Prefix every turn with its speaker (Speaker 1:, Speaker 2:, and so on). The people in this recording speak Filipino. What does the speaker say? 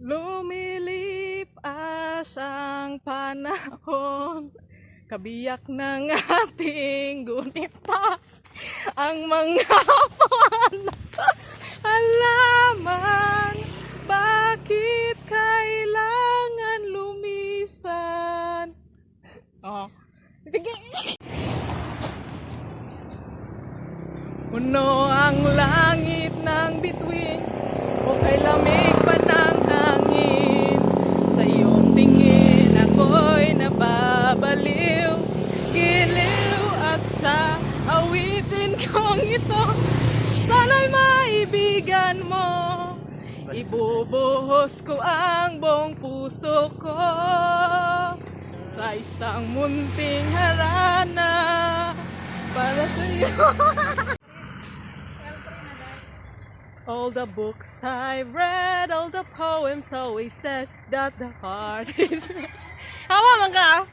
Speaker 1: Lumilipas ang panahon, kabiyak ng ating gunita ang mga halaman. Bakit kailangan lumisan? Oh, sige. Puno ang langit ng bituin, o kay lamig pa ng hangin. Sa iyong tingin ako'y nababaliw, giliw at sa awitin kong ito, sana'y maibigan mo. Ibubuhos ko ang buong puso ko sa isang munting harana para sa iyo. All the books I've read, all the poems always said that the heart is... Hawa man ka!